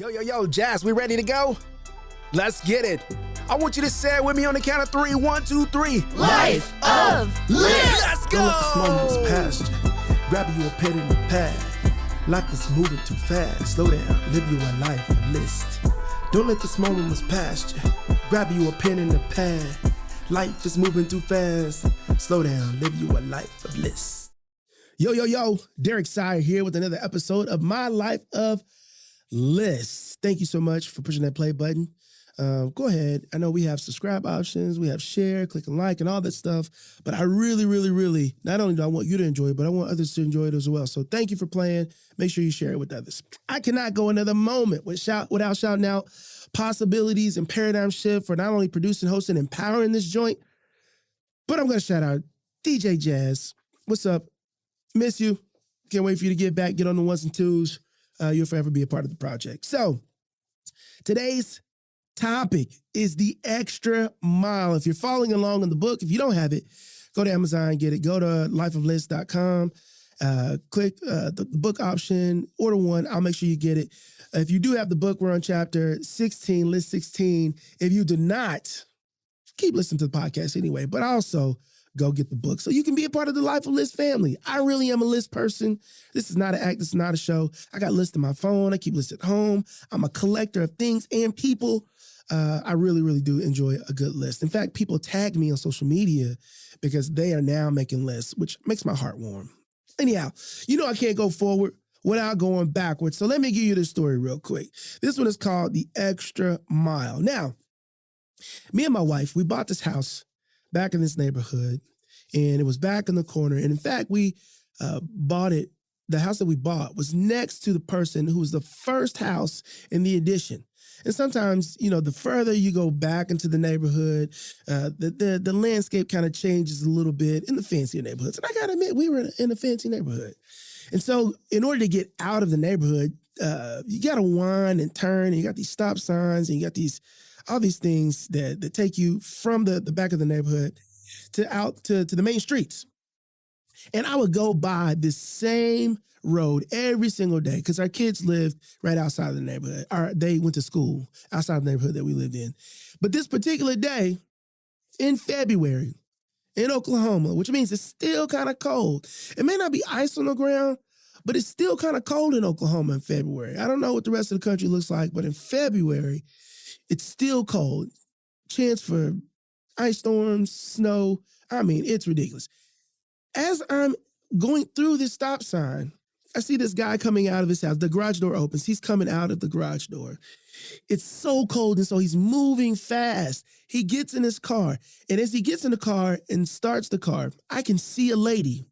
Yo, Jazz, we ready to go? Let's get it. I want you to say it with me on the count of 3. 1, 2, 3. Life of Liz. Let's go. Don't let this moment pass you. Grab you a pen in the pad. Life is moving too fast. Slow down, live you a life of list. Don't let this moment pass you. Grab you a pen in the pad. Life is moving too fast. Slow down, live you a life of bliss. Yo, Derek Sire here with another episode of My Life of Liz. Thank you so much for pushing that play button. Go ahead. I know we have subscribe options, we have share, click and like, and all that stuff. But I really, not only do I want you to enjoy it, but I want others to enjoy it as well. So thank you for playing. Make sure you share it with others. I cannot go another moment without shouting out possibilities and paradigm shift for not only producing, hosting, and empowering this joint, but I'm going to shout out DJ Jazz. What's up? Miss you. Can't wait for you to get back, get on the ones and twos. You'll forever be a part of the project. So today's topic is the extra mile. If you're following along in the book, if you don't have it, go to Amazon, get it. Go to lifeofliz.com, click the book option, order one. I'll make sure you get it. If you do have the book, we're on chapter 16, list 16. If you do not, keep listening to the podcast anyway, but also go get the book so you can be a part of the Life of Liz family. I really am a Liz person. This is not an act. This is not a show. I got lists on my phone. I keep lists at home. I'm a collector of things and people. I really do enjoy a good list. In fact, people tag me on social media because they are now making lists, which makes my heart warm. Anyhow, I can't go forward without going backwards. So let me give you this story real quick. This one is called The Extra Mile. Now, me and my wife, we bought this house back in this neighborhood, and it was back in the corner. And in fact, we bought it. The house that we bought was next to the person who was the first house in the addition. And sometimes, the further you go back into the neighborhood, the landscape kind of changes a little bit in the fancier neighborhoods. And I got to admit, we were in a fancy neighborhood. And so in order to get out of the neighborhood, you got to wind and turn. And you got these stop signs, and you got all these things that take you from the back of the neighborhood out to the main streets. And I would go by this same road every single day because our kids lived right outside of the neighborhood. They went to school outside of the neighborhood that we lived in. But this particular day in February in Oklahoma, which means it's still kind of cold. It may not be ice on the ground, but it's still kind of cold in Oklahoma in February. I don't know what the rest of the country looks like, but in February, it's still cold. Chance for ice storms, snow. I mean, it's ridiculous. As I'm going through this stop sign, I see this guy coming out of his house. The garage door opens. He's coming out of the garage door. It's so cold, and so he's moving fast. He gets in his car, and as he gets in the car and starts the car, I can see a lady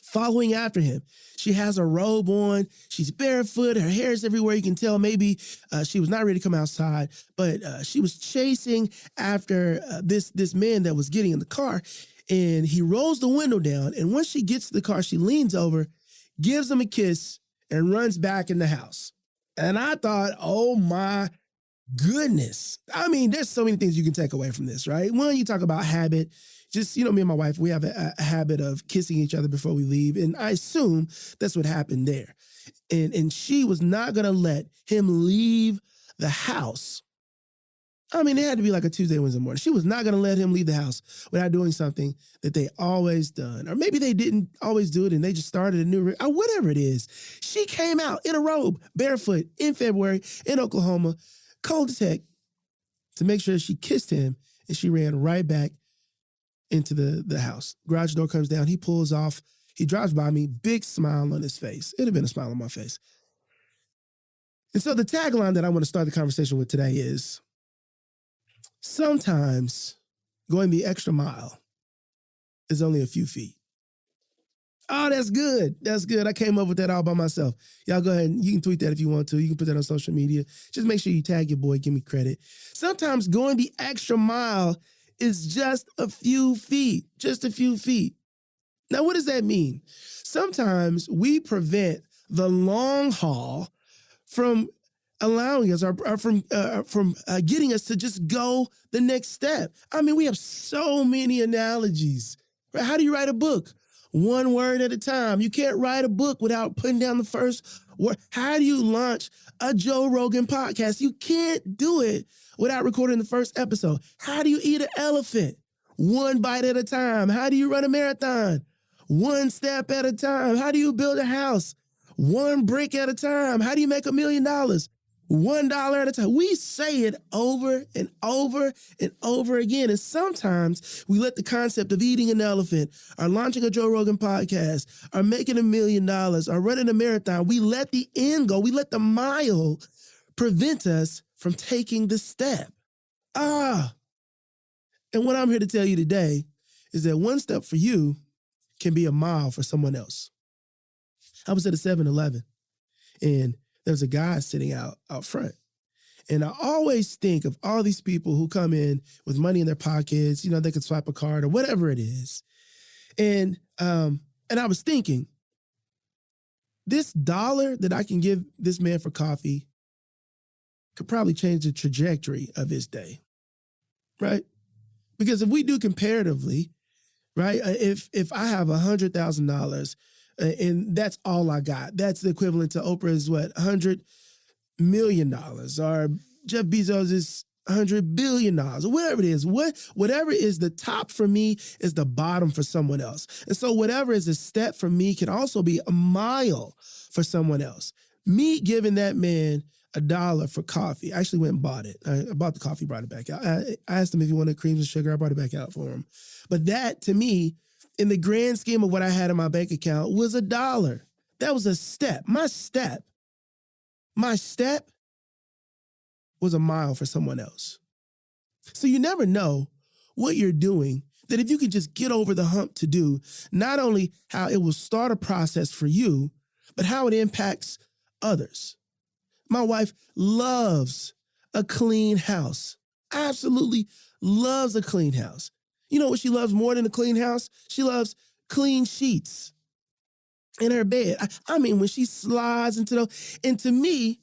following after him. She has a robe on. She's barefoot. Her hair is everywhere. You can tell maybe she was not ready to come outside, but she was chasing after this man that was getting in the car, and he rolls the window down, and once she gets to the car, she leans over, gives him a kiss, and runs back in the house. And I thought, oh my goodness. I mean, there's so many things you can take away from this, right? One, you talk about habit. Just, me and my wife, we have a habit of kissing each other before we leave. And I assume that's what happened there. And she was not going to let him leave the house. I mean, it had to be like a Tuesday, Wednesday morning. She was not going to let him leave the house without doing something that they always done. Or maybe they didn't always do it and they just started a new, or whatever it is. She came out in a robe, barefoot, in February, in Oklahoma, cold as heck, to make sure she kissed him, and she ran right back into the house. Garage door comes down. He pulls off. He drives by me, big smile on his face. It'd have been a smile on my face. And so the tagline that I want to start the conversation with today is, sometimes going the extra mile is only a few feet. Oh, that's good. That's good. I came up with that all by myself. Y'all go ahead and you can tweet that if you want to. You can put that on social media. Just make sure you tag your boy. Give me credit. Sometimes going the extra mile is just a few feet. Just a few feet. Now, what does that mean? Sometimes we prevent the long haul from allowing us or from getting us to just go the next step. I mean, we have so many analogies. Right? How do you write a book? one word at a time. You can't write a book without putting down the first word. How do you launch a Joe Rogan podcast? You can't do it without recording the first episode. How do you eat an elephant? One bite at a time. How do you run a marathon? One step at a time. How do you build a house? One brick at a time. How do you make $1 million? $1 at a time. We say it over and over and over again. And sometimes we let the concept of eating an elephant or launching a Joe Rogan podcast or making $1 million or running a marathon, we let the end goal, we let the mile prevent us from taking the step. And what I'm here to tell you today is that one step for you can be a mile for someone else. I was at a 7-Eleven and there was a guy sitting out front. And I always think of all these people who come in with money in their pockets, they could swipe a card or whatever it is. And I was thinking, this $1 that I can give this man for coffee could probably change the trajectory of his day, right? Because if we do comparatively, right, if I have $100,000 and that's all I got, that's the equivalent to Oprah's $100 million, or Jeff Bezos is $100 billion, or whatever it is. Whatever is the top for me is the bottom for someone else. And so whatever is a step for me can also be a mile for someone else. Me giving that man $1 for coffee. I actually went and bought it. I bought the coffee, brought it back out. I asked him if he wanted creams and sugar. I brought it back out for him. But that, to me, in the grand scheme of what I had in my bank account, was $1. That was a step. My step was a mile for someone else. So you never know what you're doing, that if you could just get over the hump to do, not only how it will start a process for you, but how it impacts others. My wife loves a clean house. Absolutely loves a clean house. You know what she loves more than a clean house? She loves clean sheets in her bed. I mean, when she slides into those, and to me,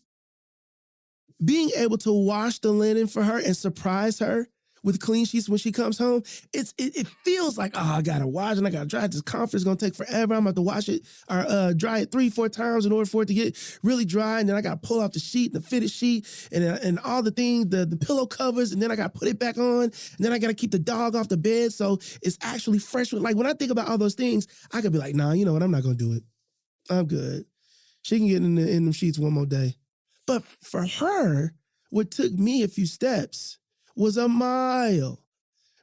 being able to wash the linen for her and surprise her with clean sheets when she comes home, it feels like, I gotta wash and I gotta dry it. This conference is gonna take forever. I'm about to wash it or dry it 3-4 times in order for it to get really dry. And then I gotta pull off the sheet, the fitted sheet, and all the things, the pillow covers, and then I gotta put it back on. And then I gotta keep the dog off the bed so it's actually fresh. Like when I think about all those things, I could be like, nah, you know what? I'm not gonna do it. I'm good. She can get in the sheets one more day. But for her, what took me a few steps was a mile.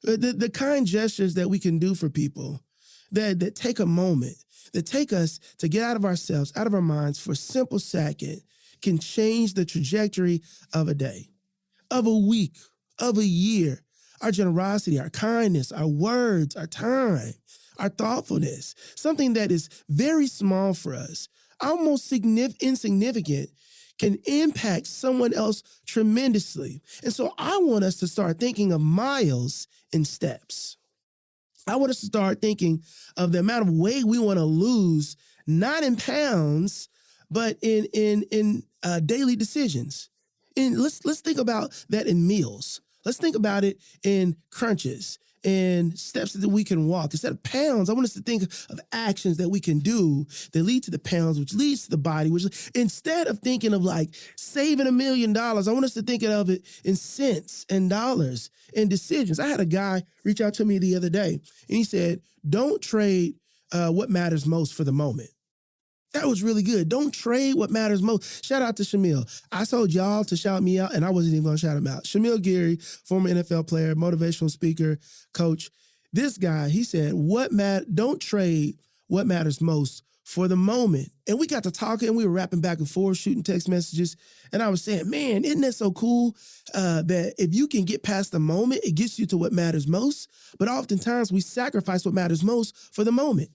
The kind gestures that we can do for people that take a moment, that take us to get out of ourselves, out of our minds for a simple second, can change the trajectory of a day, of a week, of a year. Our generosity, our kindness, our words, our time, our thoughtfulness, something that is very small for us, almost insignificant, can impact someone else tremendously. And so I want us to start thinking of miles in steps. I want us to start thinking of the amount of weight we want to lose, not in pounds, but in daily decisions. And let's think about that in meals. Let's think about it in crunches and steps that we can walk. Instead of pounds, I want us to think of actions that we can do that lead to the pounds, which leads to the body, which instead of thinking of like saving $1 million, I want us to think of it in cents and dollars and decisions. I had a guy reach out to me the other day and he said, don't trade what matters most for the moment. That was really good. Don't trade what matters most. Shout out to Shamil. I told y'all to shout me out, and I wasn't even going to shout him out. Shamil Geary, former NFL player, motivational speaker, coach. This guy, he said, don't trade what matters most for the moment. And we got to talking, and we were rapping back and forth, shooting text messages. And I was saying, man, isn't that so cool that if you can get past the moment, it gets you to what matters most. But oftentimes we sacrifice what matters most for the moment.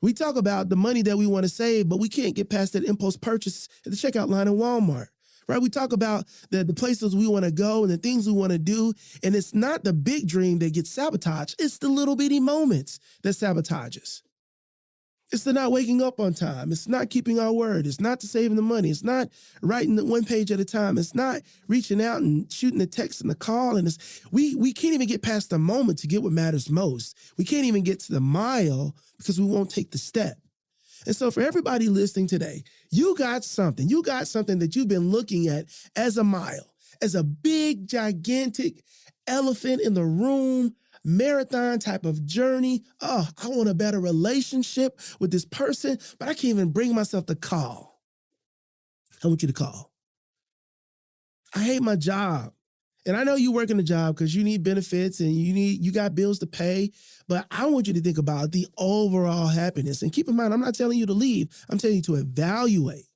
We talk about the money that we want to save, but we can't get past that impulse purchase at the checkout line in Walmart, right? We talk about the places we want to go and the things we want to do, and it's not the big dream that gets sabotaged. It's the little bitty moments that sabotages. It's the not waking up on time. It's not keeping our word. It's not to saving the money. It's not writing the one page at a time. It's not reaching out and shooting the text and the call. And we can't even get past the moment to get what matters most. We can't even get to the mile because we won't take the step. And so for everybody listening today, you got something. You got something that you've been looking at as a mile, as a big, gigantic elephant in the room, marathon type of journey. Oh, I want a better relationship with this person, but I can't even bring myself to call. I want you to call. I hate my job. And I know you work in a job because you need benefits and you got bills to pay, but I want you to think about the overall happiness. And keep in mind, I'm not telling you to leave. I'm telling you to evaluate.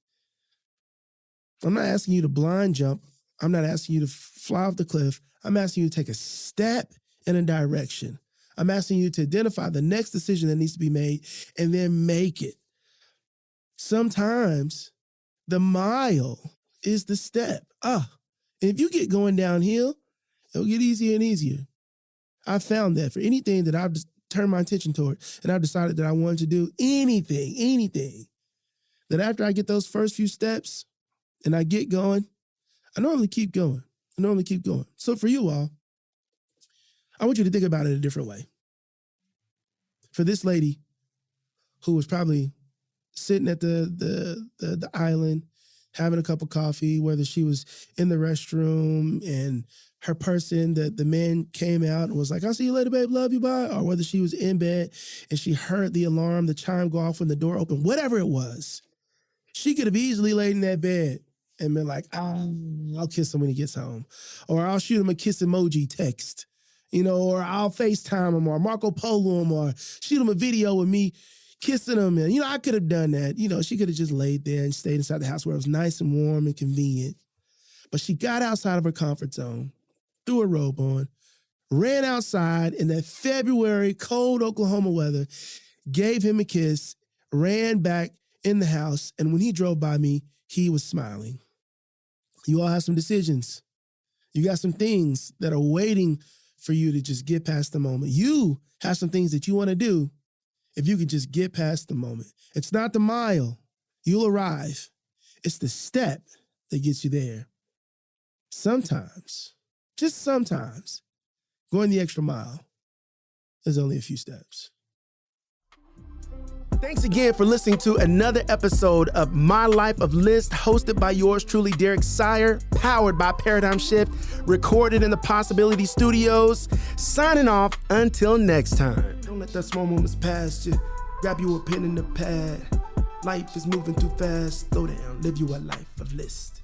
I'm not asking you to blind jump. I'm not asking you to fly off the cliff. I'm asking you to take a step in a direction. I'm asking you to identify the next decision that needs to be made and then make it. Sometimes the mile is the step. And if you get going downhill, it'll get easier and easier. I found that for anything that I've just turned my attention toward and I've decided that I wanted to do, anything, that after I get those first few steps and I get going, I normally keep going. So for you all, I want you to think about it a different way. For this lady who was probably sitting at the island, having a cup of coffee, whether she was in the restroom and her person, the man came out and was like, "I'll see you later, babe, love you, bye," or whether she was in bed and she heard the alarm, the chime go off when the door opened, whatever it was, she could have easily laid in that bed and been like, I'll kiss him when he gets home. Or I'll shoot him a kiss emoji text. Or I'll FaceTime him or Marco Polo him or shoot him a video with me kissing him. And, I could have done that. She could have just laid there and stayed inside the house where it was nice and warm and convenient. But she got outside of her comfort zone, threw a robe on, ran outside in that February cold Oklahoma weather, gave him a kiss, ran back in the house. And when he drove by me, he was smiling. You all have some decisions. You got some things that are waiting for you to just get past the moment. You have some things that you want to do if you can just get past the moment. It's not the mile. You'll arrive. It's the step that gets you there. Sometimes, just sometimes, going the extra mile is only a few steps. Thanks again for listening to another episode of My Life of List, hosted by yours truly, Derek Sire, powered by Paradigm Shift, recorded in the Possibility Studios. Signing off until next time. Don't let that small moments pass you. Grab you a pen and a pad. Life is moving too fast. Slow down, live you a life of list.